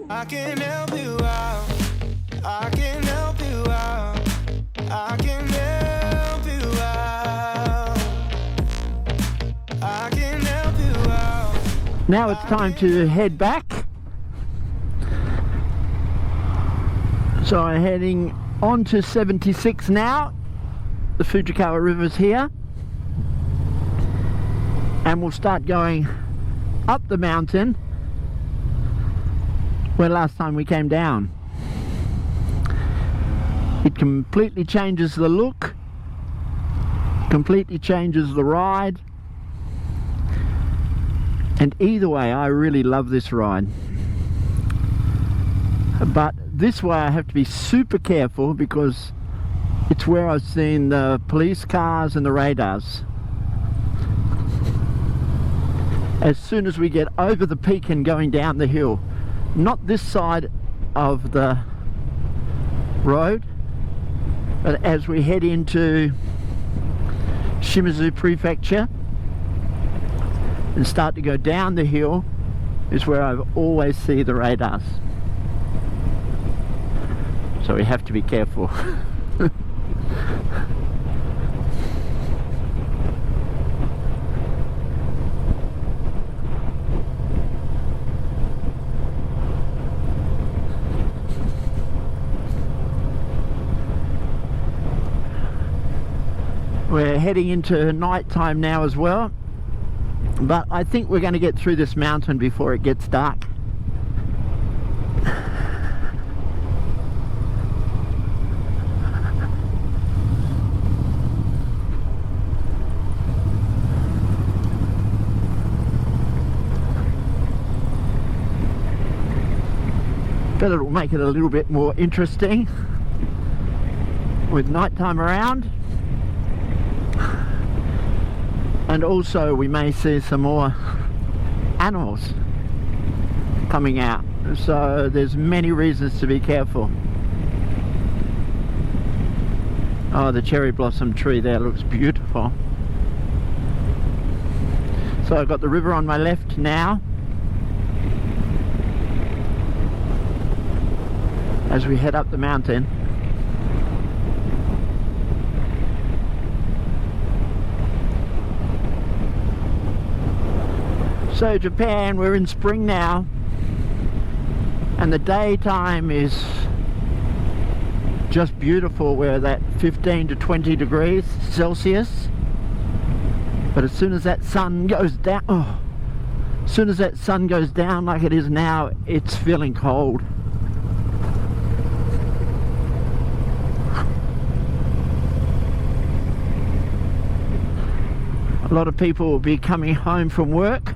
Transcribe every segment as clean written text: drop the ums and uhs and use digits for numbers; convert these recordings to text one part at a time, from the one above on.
I can help you out. I can help you out. I can help you out. I can help you out. Now it's time to head back. So I'm heading on to 76 now. The Fujikawa River's here. And we'll start going up the mountain where last time we came down. It completely changes the look, completely changes the ride, and either way I really love this ride. But this way I have to be super careful because it's where I've seen the police cars and the radars. As soon as we get over the peak and going down the hill, not this side of the road, but as we head into Shimizu Prefecture and start to go down the hill is where I always see the radars. So we have to be careful. We're heading into night time now as well, but I think we're going to get through this mountain before it gets dark. But it'll make it a little bit more interesting with nighttime around. And also we may see some more animals coming out, so there's many reasons to be careful. Oh, the cherry blossom tree there looks beautiful. So I've got the river on my left now as we head up the mountain. So Japan, we're in spring now, and the daytime is just beautiful. We're at 15 to 20 degrees Celsius, but as soon as that sun goes down, as soon as that sun goes down like it is now, it's feeling cold. A lot of people will be coming home from work,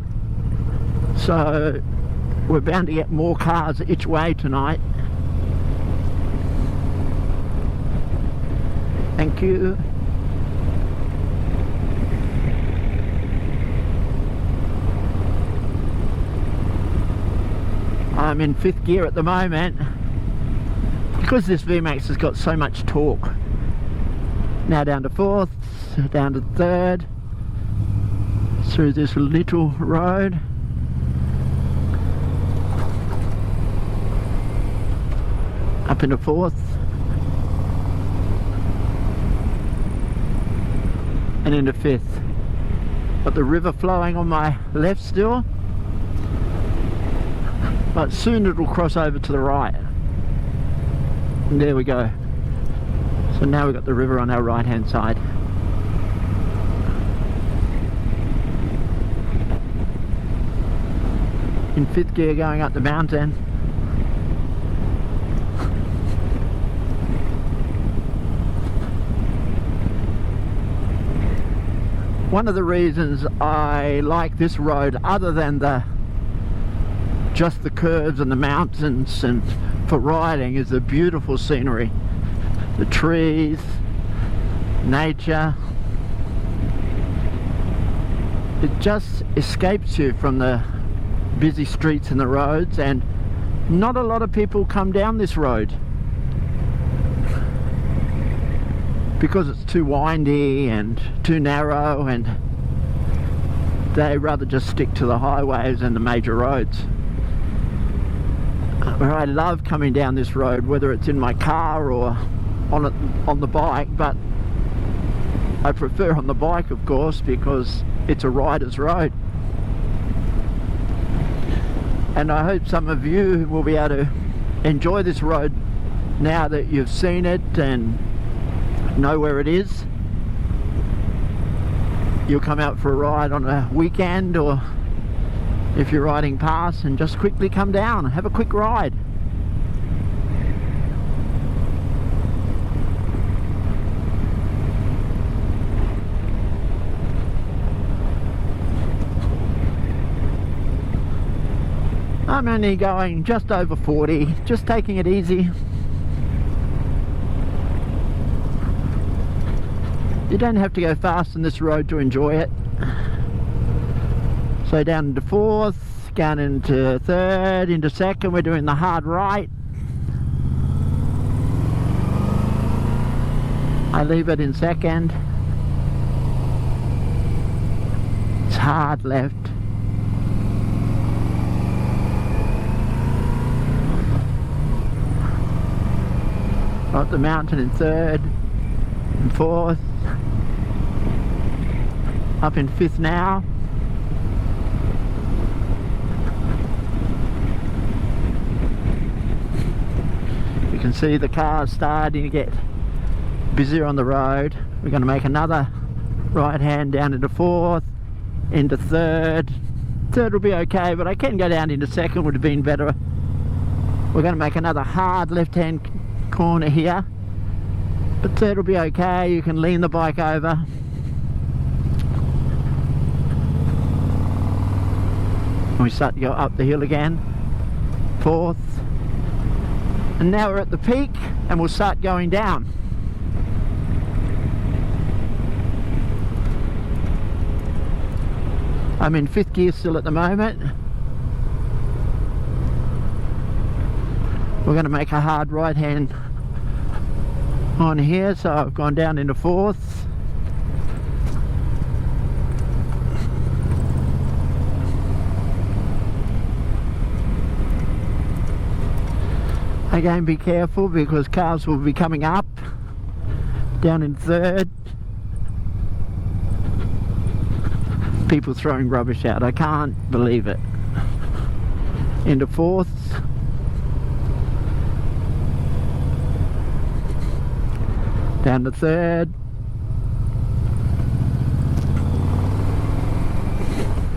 so we're bound to get more cars each way tonight. Thank you. I'm in 5th gear at the moment because this Vmax has got so much torque. Now down to 4th, down to 3rd, through this little road. Up into 4th, and into 5th. Got the river flowing on my left still, but soon it'll cross over to the right. And there we go. So now we've got the river on our right hand side. In 5th gear going up the mountain. One of the reasons I like this road, other than just the curves and the mountains and for riding, is the beautiful scenery, the trees, nature. It just escapes you from the busy streets and the roads, and not a lot of people come down this road because it's too windy and too narrow, and they rather just stick to the highways and the major roads. Where I love coming down this road, whether it's in my car or on the bike, but I prefer on the bike, of course, because it's a rider's road. And I hope some of you will be able to enjoy this road now that you've seen it and know where it is. You'll come out for a ride on a weekend, or if you're riding past, and just quickly come down, have a quick ride. I'm only going just over 40, just taking it easy. You don't have to go fast on this road to enjoy it. So down into 4th, down into 3rd, into 2nd, we're doing the hard right. I leave it in 2nd. It's hard left. Up the mountain in 3rd and 4th. Up in 5th now. You can see the cars starting to get busier on the road. We're going to make another right hand down into 4th, into 3rd. 3rd will be okay, but I can go down into 2nd, would have been better. We're going to make another hard left hand corner here, but 3rd will be okay. You can lean the bike over. And we start to go up the hill again. 4th, and now we're at the peak and we'll start going down. I'm in 5th gear still at the moment. We're going to make a hard right hand on here, so I've gone down into 4th. Again, be careful because cars will be coming up. Down in 3rd. People throwing rubbish out, I can't believe it. Into 4th. Down to 3rd.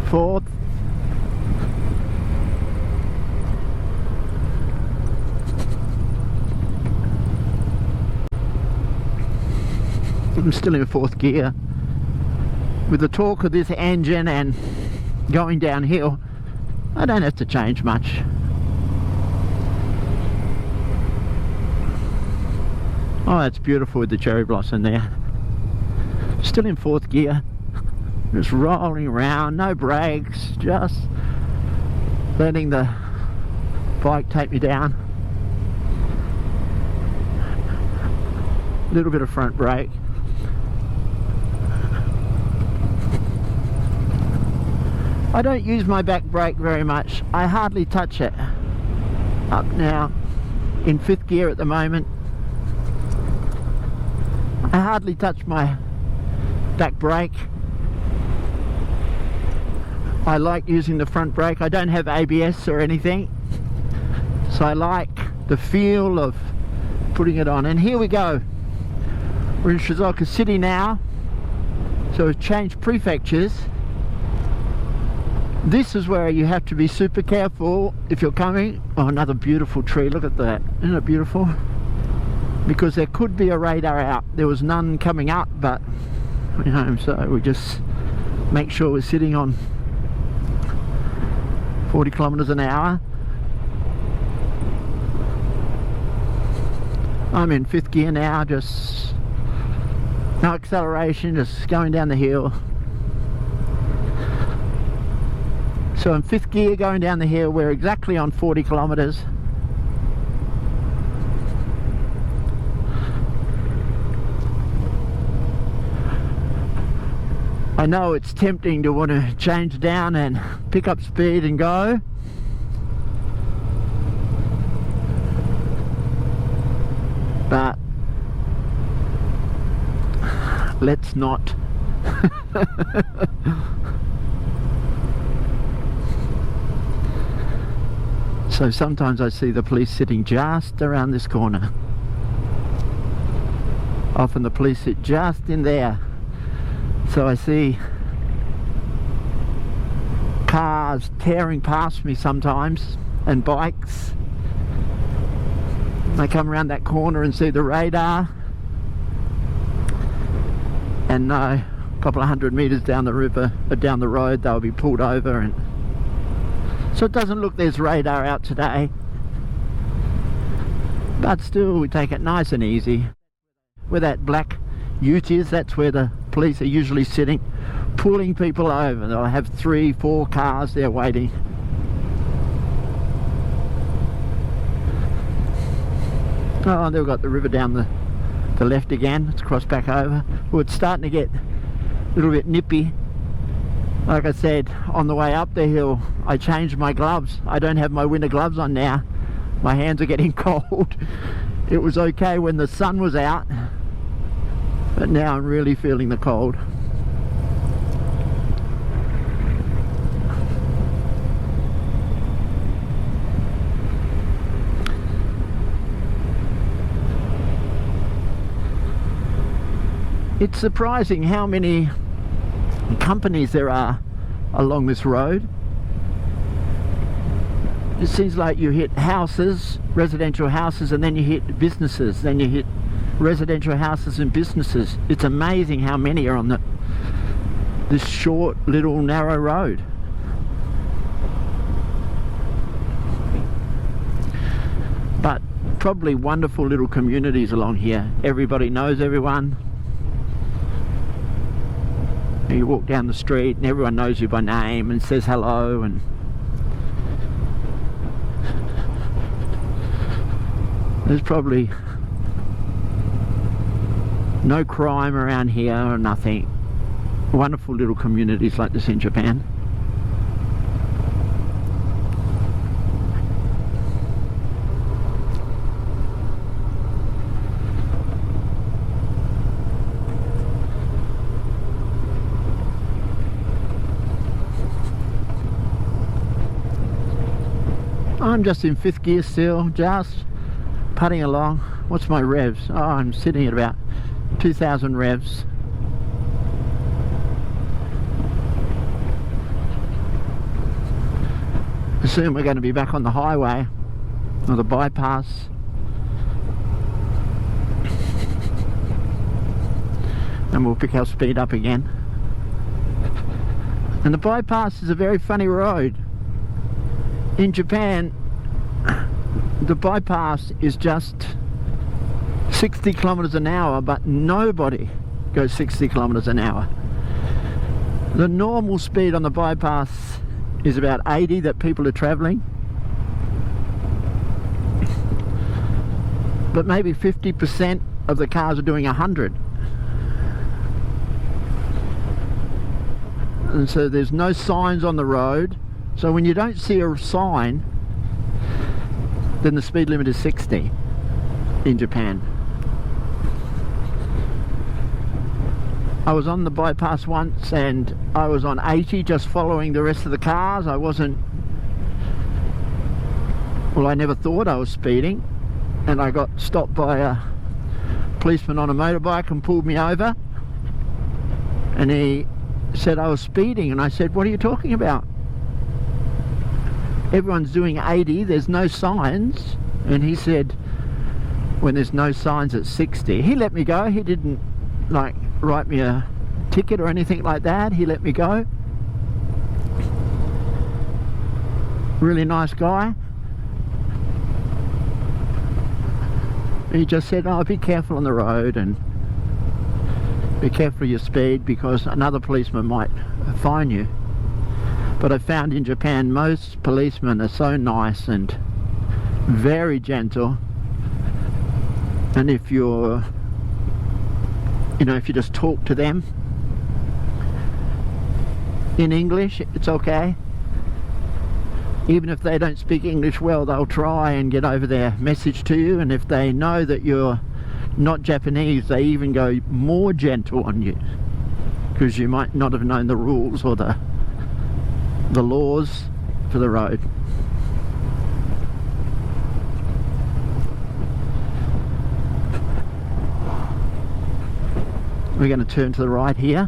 4th. I'm still in 4th gear. With the torque of this engine and going downhill, I don't have to change much. Oh, that's beautiful with the cherry blossom there. Still in 4th gear. Just rolling around, no brakes, just letting the bike take me down. A little bit of front brake. I don't use my back brake very much. I hardly touch it. Up now in 5th gear at the moment. I hardly touch my back brake. I like using the front brake. I don't have ABS or anything, so I like the feel of putting it on. And here we go. We're in Shizuoka City now, so we've changed prefectures. This is where you have to be super careful if you're coming. Oh, another beautiful tree, look at that. Isn't it beautiful? Because there could be a radar out. There was none coming up, but we're home, so we just make sure we're sitting on 40 kilometers an hour. I'm in 5th gear now, just no acceleration, just going down the hill. So in 5th gear going down the hill, we're exactly on 40 kilometers. I know it's tempting to want to change down and pick up speed and go, but let's not. So sometimes I see the police sitting just around this corner. Often the police sit just in there. So I see cars tearing past me sometimes, and bikes. They come around that corner and see the radar, and a couple of 100 meters down the river, down the road, they'll be pulled over. And so it doesn't look there's radar out today, but still we take it nice and easy. Where that black ute is, that's where the police are usually sitting, pulling people over. They'll have 3-4 cars there waiting. Oh, they've got the river down the left again. Let's cross back over. Well, it's starting to get a little bit nippy. Like I said, on the way up the hill, I changed my gloves. I don't have my winter gloves on now. My hands are getting cold. It was okay when the sun was out, but now I'm really feeling the cold. It's surprising how many companies there are along this road. It seems like you hit houses, residential houses, and then you hit businesses, then you hit residential houses and businesses. It's amazing how many are on this short little narrow road. But probably wonderful little communities along here. Everybody knows everyone. You walk down the street and everyone knows you by name and says hello, and there's probably no crime around here or nothing. Wonderful little communities like this in Japan. I'm just in 5th gear still, just putting along. What's my revs? Oh, I'm sitting at about 2,000 revs. Soon we're going to be back on the highway, or the bypass. And we'll pick our speed up again. And the bypass is a very funny road. In Japan, the bypass is just 60 kilometers an hour, but nobody goes 60 kilometers an hour. The normal speed on the bypass is about 80 that people are traveling, but maybe 50% of the cars are doing 100. And so there's no signs on the road. So when you don't see a sign, then the speed limit is 60 in Japan. I was on the bypass once and I was on 80 just following the rest of the cars. I wasn't, well, I never thought I was speeding, and I got stopped by a policeman on a motorbike and pulled me over, and he said I was speeding, and I said, what are you talking about? Everyone's doing 80, there's no signs. And he said, when there's no signs at 60. He let me go. He didn't like write me a ticket or anything like that. He let me go. Really nice guy. He just said, oh, be careful on the road and be careful of your speed, because another policeman might fine you. But I found in Japan most policemen are so nice and very gentle, and if you're, if you just talk to them in English, it's okay. Even if they don't speak English well, they'll try and get over their message to you, and if they know that you're not Japanese, they even go more gentle on you, because you might not have known the rules or the laws for the road. We're going to turn to the right here.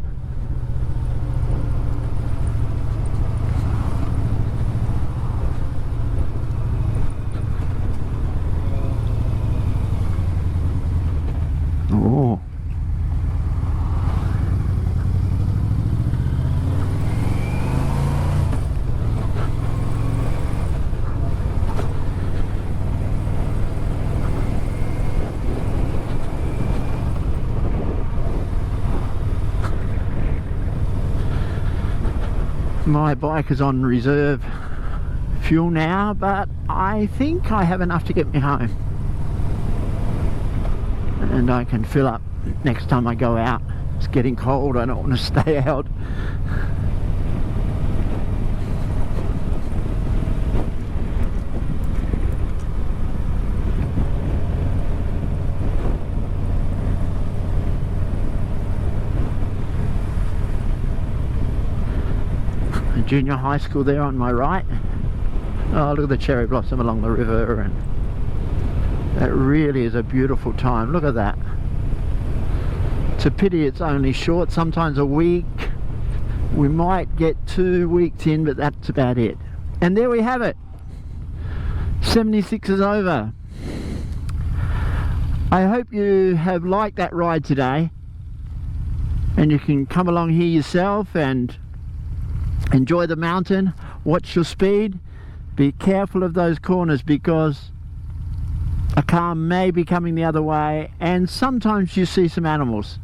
Oh. My bike is on reserve fuel now, but I think I have enough to get me home, and I can fill up next time I go out. It's getting cold, I don't want to stay out. Junior high school there on my right. Oh, look at the cherry blossom along the river, and that really is a beautiful time. Look at that. It's a pity it's only short, sometimes a week. We might get 2 weeks in, but that's about it. And there we have it. 76 is over. I hope you have liked that ride today, and you can come along here yourself and enjoy the mountain. Watch your speed, be careful of those corners, because a car may be coming the other way, and sometimes you see some animals,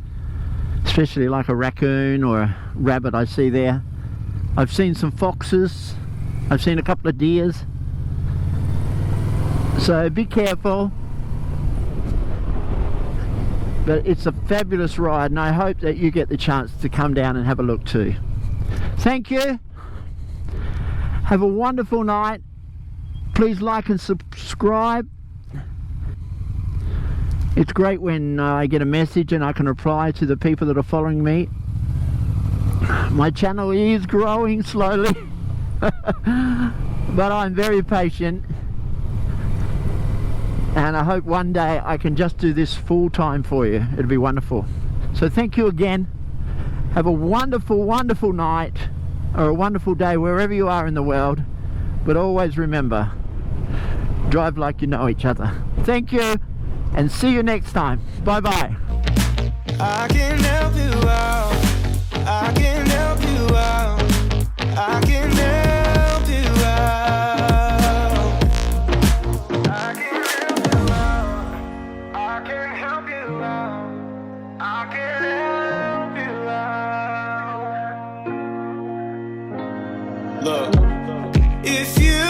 especially like a raccoon or a rabbit I see there. I've seen some foxes, I've seen a couple of deers, so be careful. But it's a fabulous ride, and I hope that you get the chance to come down and have a look too. Thank you. Have a wonderful night. Please like and subscribe. It's great when I get a message and I can reply to the people that are following me. My channel is growing slowly, but I'm very patient, and I hope one day I can just do this full time for you. It'd be wonderful. So thank you again. Have a wonderful, wonderful night, or a wonderful day wherever you are in the world. But always remember, drive like you know each other. Thank you, and see you next time. Bye bye. I can help you out. I can help you out. I can help you out. I can help you out. I can help you out. I can help you out. Look, if you